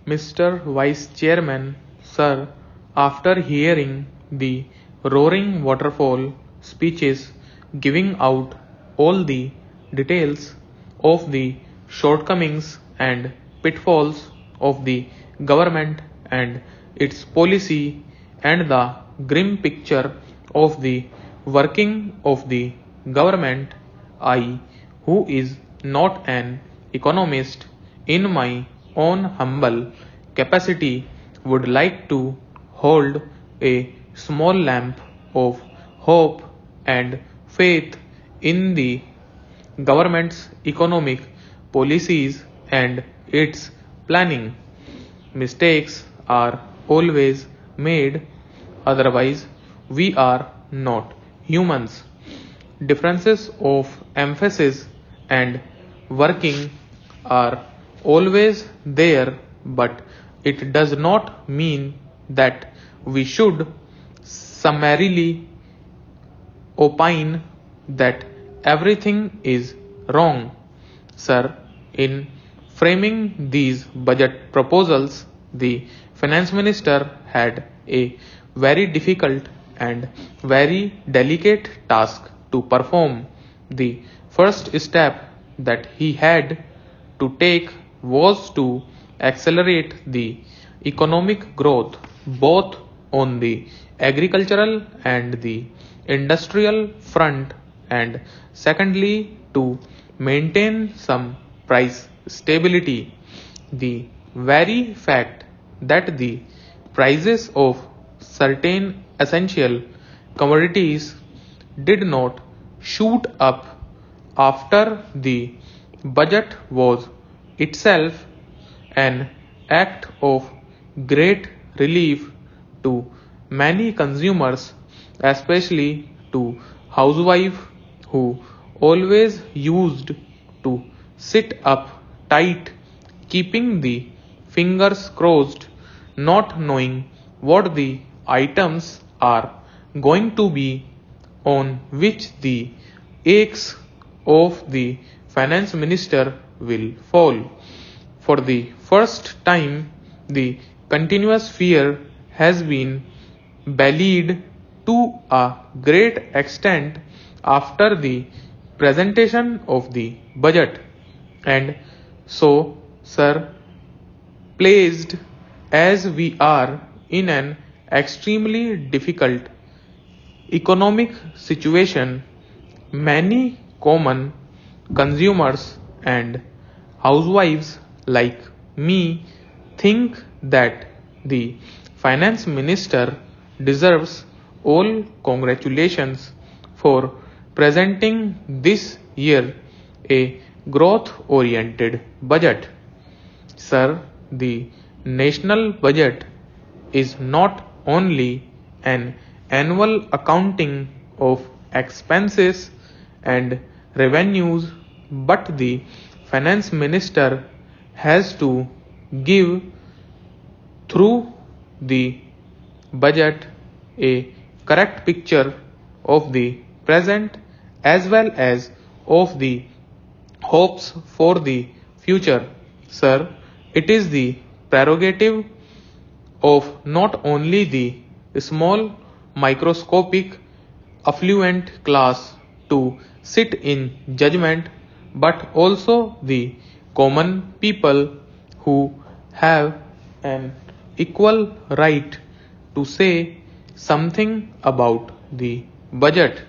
Mr. Vice Chairman, sir, after hearing the roaring waterfall speeches giving out all the details of the shortcomings and pitfalls of the government and its policy and the grim picture of the working of the government, I, who is not an economist, in my own humble capacity would like to hold a small lamp of hope and faith in the government's economic policies and its planning. Mistakes are always made, otherwise, we are not humans. Differences of emphasis and working are always there, but it does not mean that we should summarily opine that everything is wrong. Sir, in framing these budget proposals, the finance minister had a very difficult and very delicate task to perform. The first step that he had to take was to accelerate the economic growth both on the agricultural and the industrial front, and secondly to maintain some price stability. The very fact that the prices of certain essential commodities did not shoot up after the budget was itself an act of great relief to many consumers, especially to housewives who always used to sit up tight, keeping the fingers crossed, not knowing what the items are going to be on which the aches of the finance minister will fall. For the first time, the continuous fear has been belied to a great extent after the presentation of the budget. And so, sir, placed as we are in an extremely difficult economic situation, many common consumers and housewives like me think that the finance minister deserves all congratulations for presenting this year a growth oriented budget. Sir, the national budget is not only an annual accounting of expenses and revenues, but the finance minister has to give through the budget a correct picture of the present as well as of the hopes for the future. Sir, it is the prerogative of not only the small microscopic affluent class to sit in judgment, but also the common people who have an equal right to say something about the budget.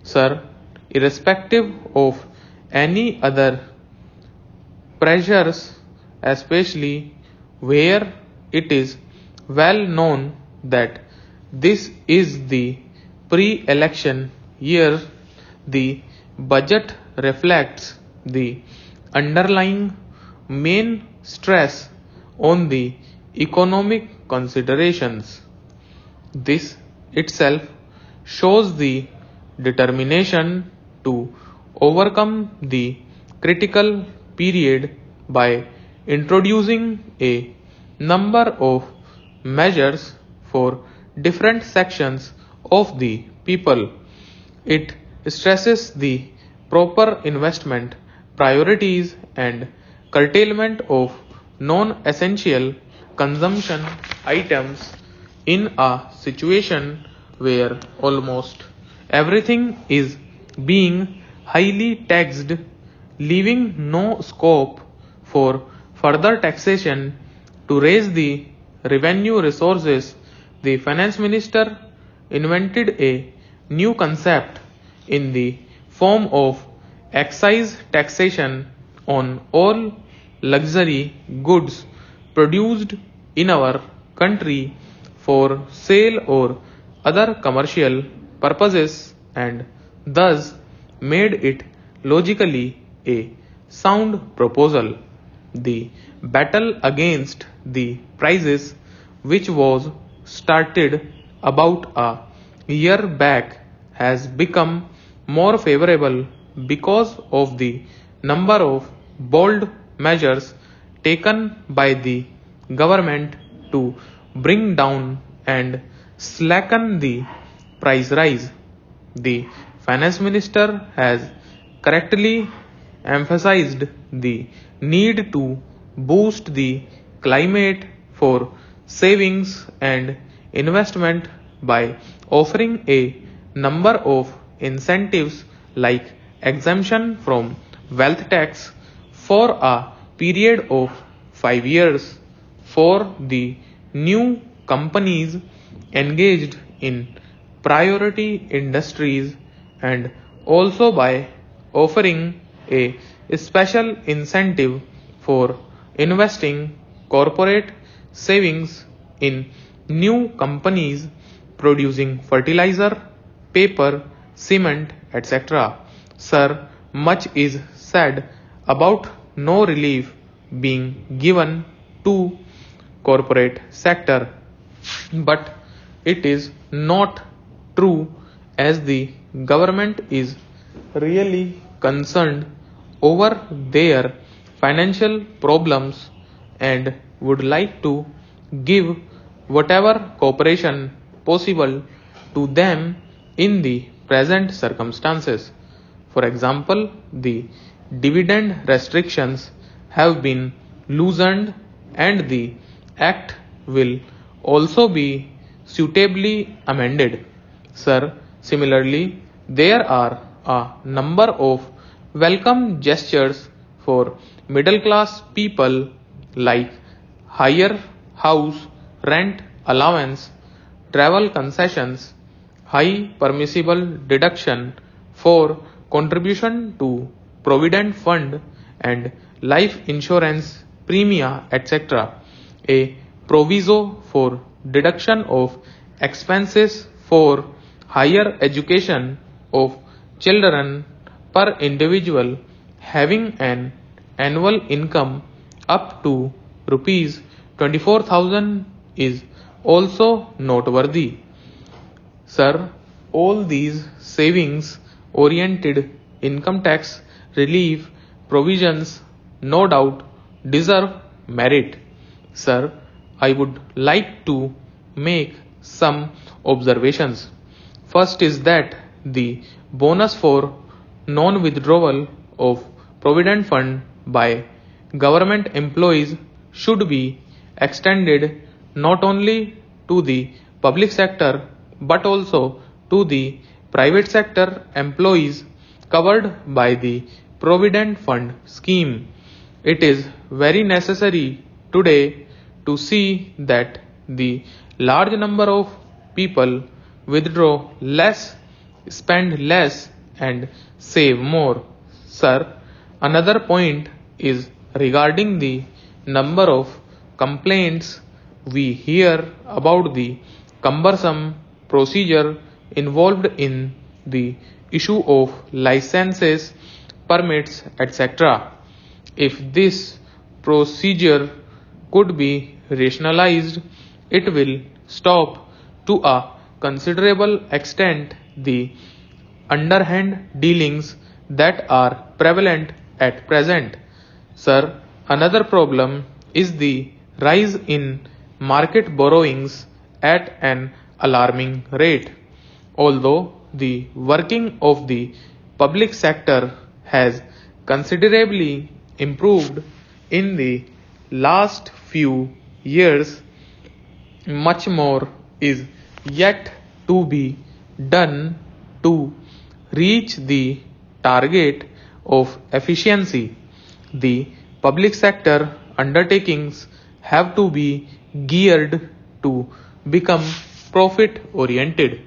Sir, irrespective of any other pressures, especially where it is well known that this is the pre-election year, the budget reflects the underlying main stress on the economic considerations. This itself shows the determination to overcome the critical period by introducing a number of measures for different sections of the people. It stresses the proper investment priorities and curtailment of non-essential consumption items in a situation where almost everything is being highly taxed, leaving no scope for further taxation to raise the revenue resources. The finance minister invented a new concept in the form of excise taxation on all luxury goods produced in our country for sale or other commercial purposes, and thus made it logically a sound proposal. The battle against the prices, which was started about a year back, has become more favorable because of the number of bold measures taken by the government to bring down and slacken the price rise. The finance minister has correctly emphasized the need to boost the climate for savings and investment by offering a number of incentives like exemption from wealth tax for a period of 5 years for the new companies engaged in priority industries, and also by offering a special incentive for investing corporate savings in new companies producing fertilizer, paper, cement, etc. Sir, much is said about no relief being given to corporate sector, but it is not true, as the government is really concerned over their financial problems and would like to give whatever cooperation possible to them in the present circumstances. For example, the dividend restrictions have been loosened and the act will also be suitably amended. Sir, similarly, there are a number of welcome gestures for middle class people like higher house rent allowance, travel concessions, high permissible deduction for contribution to provident fund and life insurance premia, etc. A proviso for deduction of expenses for higher education of children per individual having an annual income up to rupees 24,000 is also noteworthy. Sir, all these savings oriented income tax relief provisions no doubt deserve merit. Sir, I would like to make some observations. First is that the bonus for non-withdrawal of provident fund by government employees should be extended not only to the public sector but also to the private sector employees covered by the provident fund scheme. It is very necessary today to see that the large number of people withdraw less, spend less, and save more. Sir, another point is regarding the number of complaints we hear about the cumbersome procedure involved in the issue of licenses, permits, etc. If this procedure could be rationalized, it will stop to a considerable extent the underhand dealings that are prevalent at present. Sir, another problem is the rise in market borrowings at an alarming rate. Although the working of the public sector has considerably improved in the last few years, much more is yet to be done to reach the target of efficiency. The public sector undertakings have to be geared to become profit oriented.